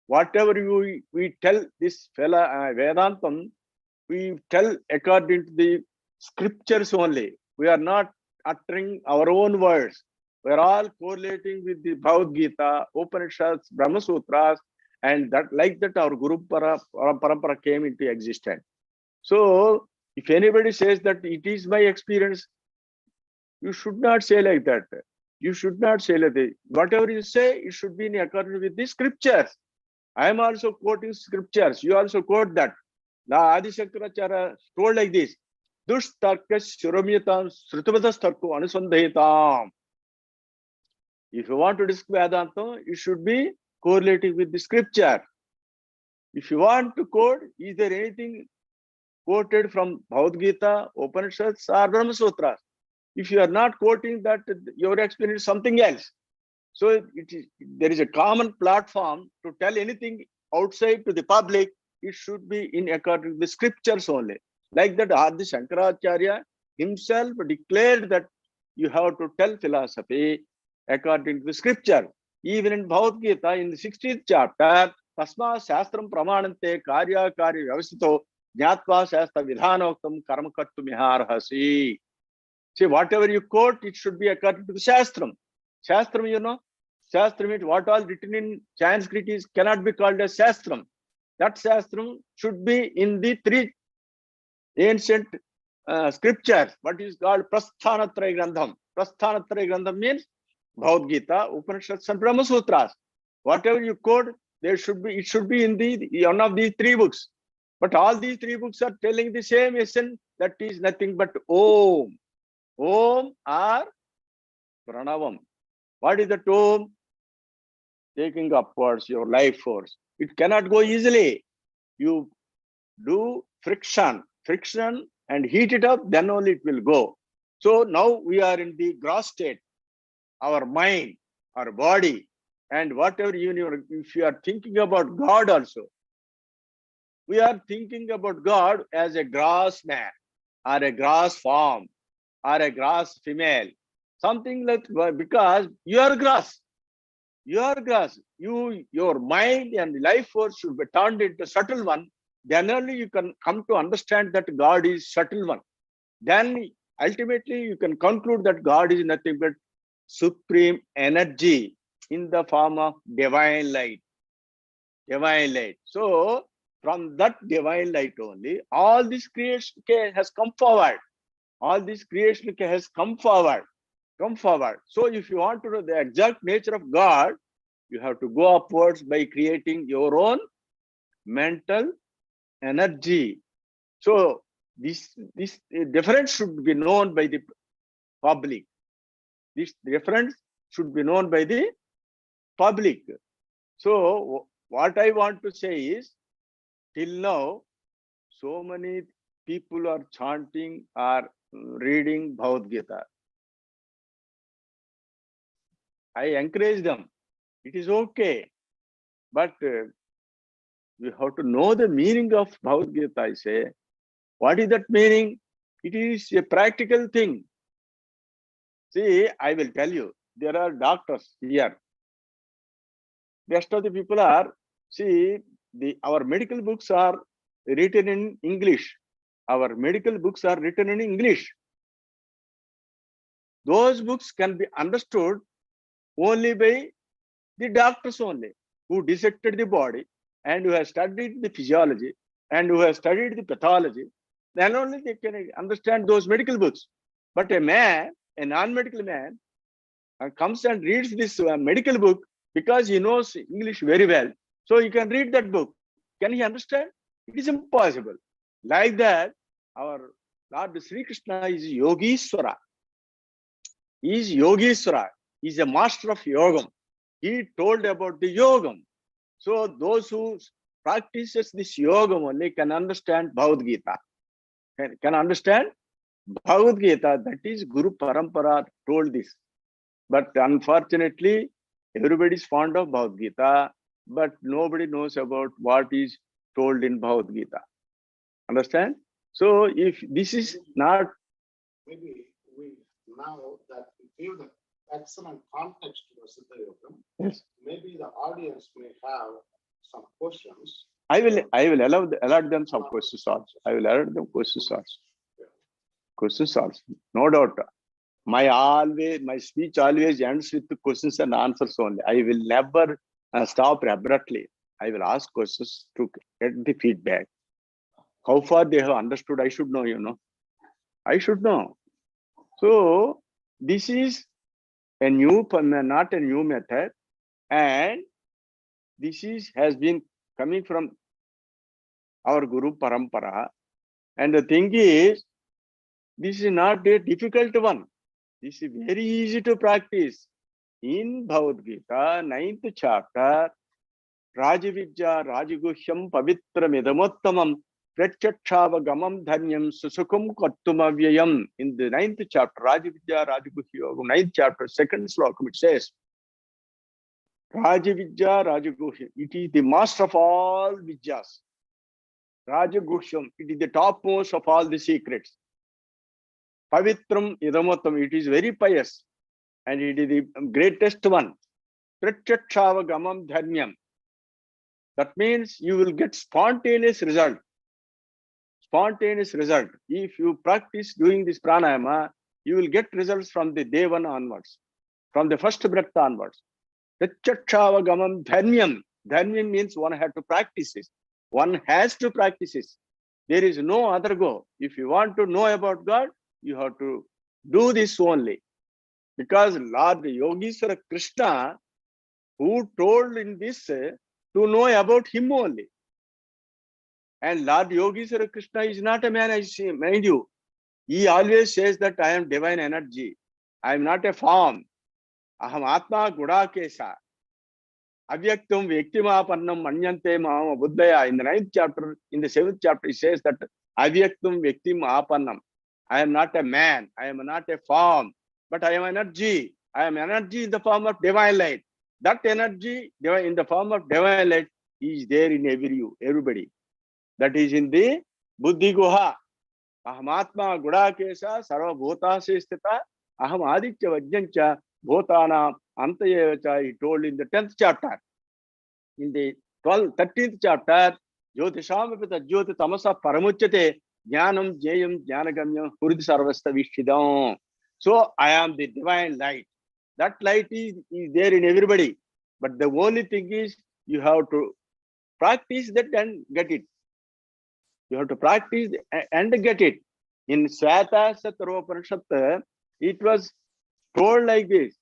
whatever we tell this fella Vedantam, we tell according to the scriptures only. We are not uttering our own words. We are all correlating with the Bhagavad Gita, Upanishads, Brahma Sutras, and that like that our Guru Parampara came into existence. So if anybody says that it is my experience, you should not say like that. You should not say like that. Whatever you say, it should be in accordance with the scriptures. I am also quoting scriptures. You also quote that. The Adi Shankaracharya told like this: Dushtarkas Shuromyatam Srutavadastarko Anusandhayatam. If you want to discuss Vedanta, you should be correlating with the scripture. If you want to quote, is there anything quoted from Bhagavad Gita, Upanishads, or Brahma Sutras? If you are not quoting that, your experience is something else. So there is a common platform to tell anything outside to the public. It should be in accordance with the scriptures only. Like that, Adi Shankaracharya himself declared that you have to tell philosophy according to the scripture. Even in Bhagavad Gita, in the 16th chapter, Tasma Shastram Pramanante Karya Karya Vyavasito Jnatva Shastra Vidhanoktam Karma Kartumiharhasi. See, whatever you quote, it should be according to the Shastram. Shastram, you know, Shastram means what all written in Sanskrit is cannot be called as Shastram. That Shastram should be in the 3 ancient scriptures, what is called Prasthanatraya Grandham. Prasthanatraya Grandham means Bhagavad Gita, Upanishads, and Brahma Sutras. Whatever you quote, it should be in one of these 3 books. But all these 3 books are telling the same essence, that is nothing but Om. Om or Pranavam. What is that Om? Taking upwards your life force. It cannot go easily. You do friction and heat it up, then only it will go. So now we are in the gross state. Our mind, our body, and whatever if you are thinking about God also, we are thinking about God as a gross man, or a gross form, or a gross female, something like, because you are gross. Your mind and life force should be turned into subtle one. Then only you can come to understand that God is subtle one. Then ultimately you can conclude that God is nothing but supreme energy in the form of divine light. So from that divine light only, all this creation has come forward. Come forward. So if you want to know the exact nature of God, you have to go upwards by creating your own mental energy. So this difference should be known by the public. This difference should be known by the public. So what I want to say is, till now, so many people are chanting or reading Bhagavad Gita. I encourage them. It is okay. But we have to know the meaning of Bhagavad Gita, I say. What is that meaning? It is a practical thing. See, I will tell you, there are doctors here. Rest of the people are, see, our medical books are written in English. Our medical books are written in English. Those books can be understood only by the doctors only, who dissected the body and who have studied the physiology and who have studied the pathology. Then only they can understand those medical books. But a man, a non-medical man, comes and reads this medical book because he knows English very well. So he can read that book. Can he understand? It is impossible. Like that, our Lord Sri Krishna is Yogishwara. He is Yogishwara. He is a master of Yogam. He told about the Yogam. So those who practices this Yogam only can understand Bhagavad Gita. Can understand Bhagavad Gita. That is Guru Parampara told this. But unfortunately, everybody is fond of Bhagavad Gita, but nobody knows about what is told in Bhagavad Gita. Understand? So if this is not... Maybe we, now that we give the excellent context to the Siddha Yogam, Yes. maybe the audience may have some questions. I will allow them some questions also. I will allow them questions also. Questions also. No doubt. My speech always ends with the questions and answers only. I will never stop abruptly. I will ask questions to get the feedback. How far they have understood, I should know, you know. I should know. So this is a new, not a new method, and this has been coming from our Guru Parampara. And the thing is, this is not a difficult one. This is very easy to practice. In Bhagavad Gita, 9th chapter, Rajavidya Rajaguhyam Pavitram Idamottamam Pratyakshavagamam Dhanyam Susukum Kattumavyayam. In the 9th chapter, Rajavidya Rajaguhyam, 9th chapter, 2nd slokam, it says, Rajavidya Rajaguhyam, it is the master of all vidyas. Rajaguhyam, it is the topmost of all the secrets. Pavitram Idamottam, it is very pious and it is the greatest one. Pratyakshavagamam Dhanyam. That means you will get spontaneous result. Spontaneous result. If you practice doing this pranayama, you will get results from the day one onwards, from the first breath onwards. Pratyakshavagamam Dhanyam. Dhanyam means one has to practice this. One has to practice this. There is no other go. If you want to know about God, you have to do this only. Because Lord Yogeshwara Krishna, who told in this to know about him only. And Lord Yogeshwara Krishna is not a man, I say, mind you. He always says that I am divine energy. I am not a form. Aham Atma Gudakesa. Avyaktam Vyaktimapannam Manyante Mahama Buddhaya. In the 9th chapter, in the 7th chapter, he says that Avyaktam Vyaktimapannam. I am not a man. I am not a form. But I am energy. I am energy in the form of divine light. That energy in the form of divine light is there in everybody. That is in the Buddhi Guha. Ahamatma Gudakesa Sarva Bhota Sestita Aham Aditya Vajjancha Bhotana Antayevacha, he told in the 10th chapter. In the 13th chapter, Jyotishamapita Jyoti Tamasa Paramuchate Jnanam Jayam Jnanagamyam Hurdi Sarvasta Vishidam. So I am the divine light. That light is there in everybody. But the only thing is you have to practice that and get it. You have to practice and get it. In Swata Sataropanishad, it was told like this.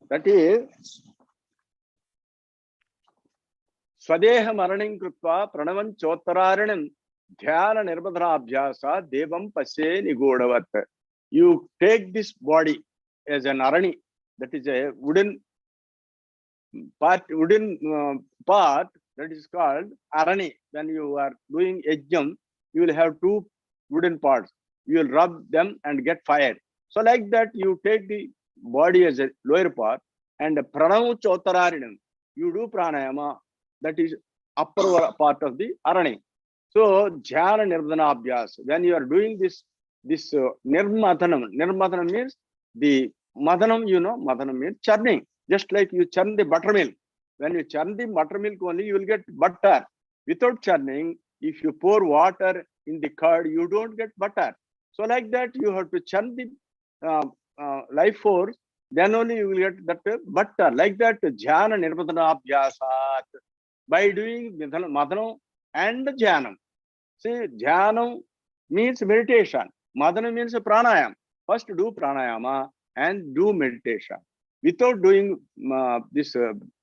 That is, Swadeha Maraning Krutva Pranavan Chotararanam Dhyana Nirbadra Abhyasa Devam Pase Nigodavat. you take this body as an arani, that is a wooden part, that is called arani. When you are doing yajnam, you will have two wooden parts. You will rub them and get fire. So like that, you take the body as a lower part and pranav chotararinam. You do pranayama, that is upper part of the arani. So jhana nirvana abhyas. When you are doing this nirmathanam means the madhanam, madhanam means churning. Just like you churn the buttermilk. When you churn the buttermilk only, you will get butter. Without churning, if you pour water in the curd, you don't get butter. So like that, you have to churn the life force, then only you will get that butter. Like that, jhana nirvatana abhyasat. By doing madhanam and jhanam. See, jhanam means meditation. Madhanam means pranayama. First do pranayama and do meditation. Without doing this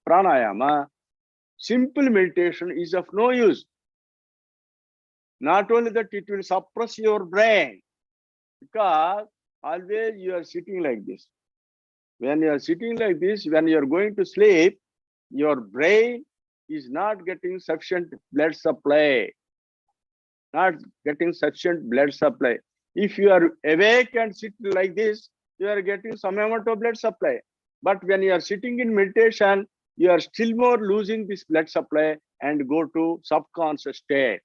pranayama, simple meditation is of no use. Not only that, it will suppress your brain, because always you are sitting like this. When you are sitting like this, when you are going to sleep, your brain is not getting sufficient blood supply. Not getting sufficient blood supply. If you are awake and sit like this, you are getting some amount of blood supply. But when you are sitting in meditation, you are still more losing this blood supply and go to subconscious state.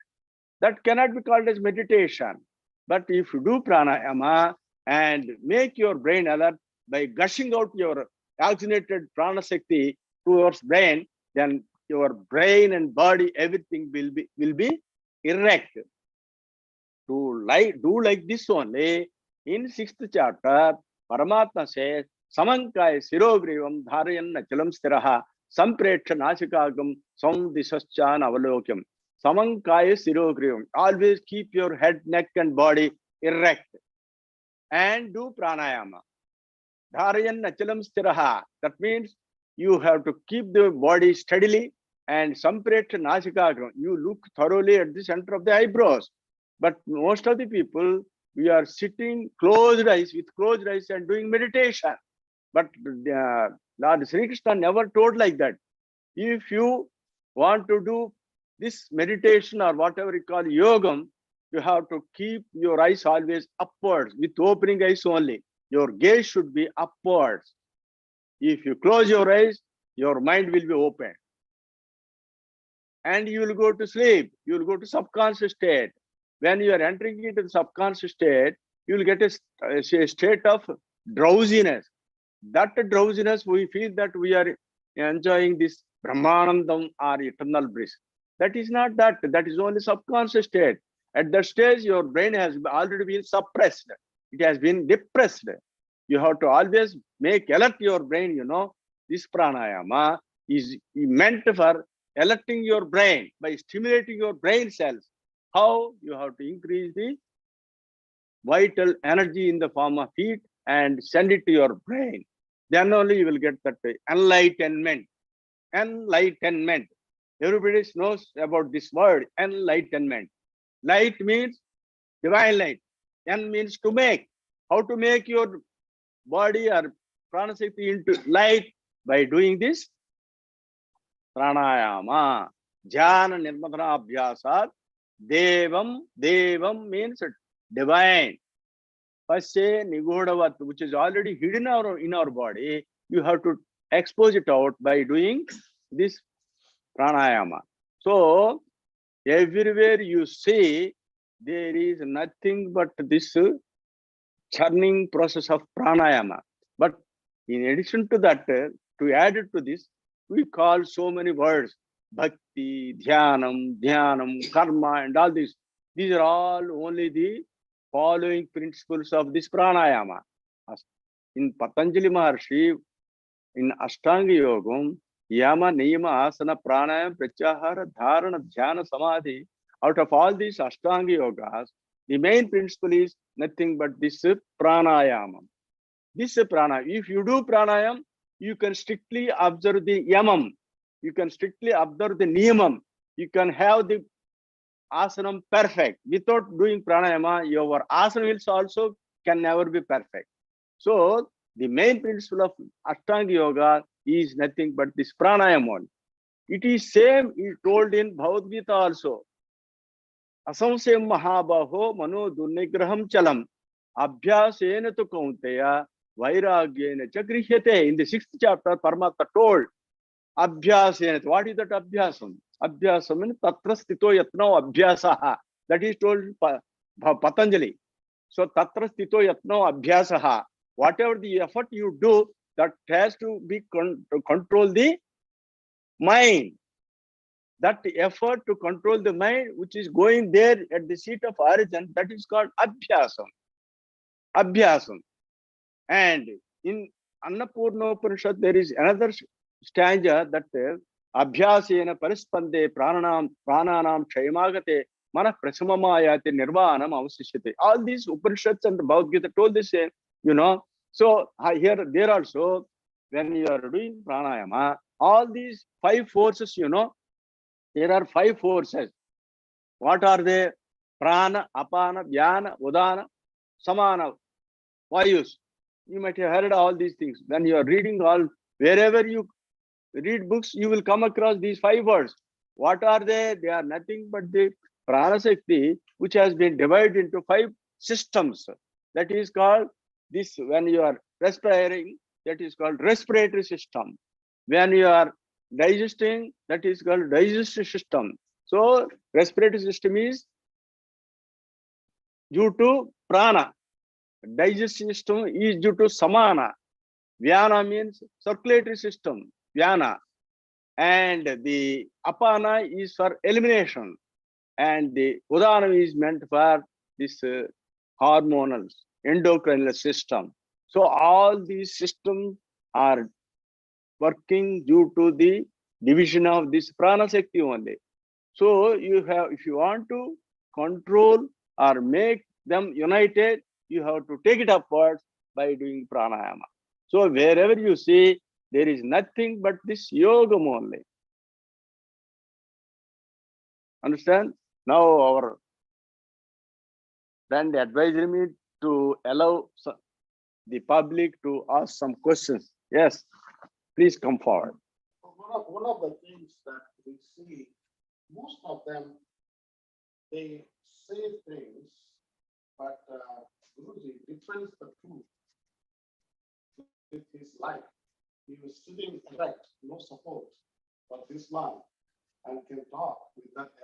That cannot be called as meditation. But if you do pranayama and make your brain alert by gushing out your oxygenated prana shakti towards brain, then your brain and body, everything will be erect. To do like this only, in 6th chapter, Paramatma says, Samankaya sirogrivam dharayan nachalam stiraha sampreksha nasikagam samdishaschan avalokyam. Samankaya sirogrivam. Always keep your head, neck and body erect. And do pranayama. Dharayan nachalam stiraha. That means you have to keep the body steadily and sampreksha nasikagam. You look thoroughly at the center of the eyebrows. But most of the people, we are sitting with closed eyes and doing meditation. But Lord Sri Krishna never told like that. If you want to do this meditation or whatever you call yogam, you have to keep your eyes always upwards, with opening eyes only. Your gaze should be upwards. If you close your eyes, your mind will be open. And you will go to sleep. You will go to subconscious state. When you are entering into the subconscious state, you will get a state of drowsiness. That drowsiness, we feel that we are enjoying this Brahmanandam or eternal bliss. That is not that. That is only subconscious state. At that stage, your brain has already been suppressed. It has been depressed. You have to always make alert your brain, This pranayama is meant for alerting your brain by stimulating your brain cells. How? You have to increase the vital energy in the form of heat and send it to your brain. Then only you will get that enlightenment. Enlightenment. Everybody knows about this word, enlightenment. Light means divine light. En means to make. How to make your body or pranashakti into light? By doing this pranayama. Jhana nirmadana abhyasat. Devam means divine. Pasya nigodavat, which is already hidden in our body, you have to expose it out by doing this pranayama. So, everywhere you see, there is nothing but this churning process of pranayama. But in addition to that, to add it to this, we call so many words. Bhakti, Dhyanam, Karma, and all these. These are all only the following principles of this pranayama. In Patanjali Maharshi, in Ashtanga Yogam, Yama, Niyama, Asana, Pranayam, Pratyahara, Dharana, Dhyana, Samadhi. Out of all these Ashtanga Yogas, the main principle is nothing but this pranayama. This pranayama. If you do pranayam, you can strictly observe the yamam. You can strictly observe the niyamam. You can have the asanam perfect. Without doing pranayama, your asana will also can never be perfect. So the main principle of Ashtanga Yoga is nothing but this pranayama. It is same is told in Bhagavad Gita also. Asamsayam mahabaho mano durnigraham chalam abhyasena tu kaunteya vairagyena cha grihyate. In the 6th chapter, Paramatma told abhyasena. What is that abhyasam? Abhyasam means tatra sthito yatno abhyasaha. That is told Patanjali. So tatra sthito yatno abhyasaha. Whatever the effort you do, that has to be to control the mind. That effort to control the mind, which is going there at the seat of origin, that is called abhyasam. Abhyasam. And in Annapurna Upanishad, there is another stanza that says, Abhyasena parispande prananam kshayamagate mana prasamamayate nirvanam avasishyate. All these Upanishads and the Bhagavad Gita told the same, you know. So here, there also, when you are doing pranayama, all these 5 forces, you know, there are 5 forces. What are they? Prana, apana, vyana, udana, samana, vayus. You might have heard all these things. When you are reading wherever you read books, you will come across these 5 words. What are they? They are nothing but the prana shakti, which has been divided into 5 systems. That is called this, when you are respiring, that is called respiratory system. When you are digesting, that is called digestive system. So respiratory system is due to prana. Digestive system is due to samana. Vyana means circulatory system, vyana. And the apana is for elimination. And the udana is meant for this hormonal, endocrine system. So all these systems are working due to the division of this prana shakti only. So you have, if you want to control or make them united, you have to take it upwards by doing pranayama. So wherever you see, there is nothing but this yogam only. Understand? Now our friend advised me to allow the public to ask some questions. Yes, please come forward. One of the things that we see, most of them, they say things, but Guruji defends the truth with his life. He was sitting erect, no support, but this one, and can talk with that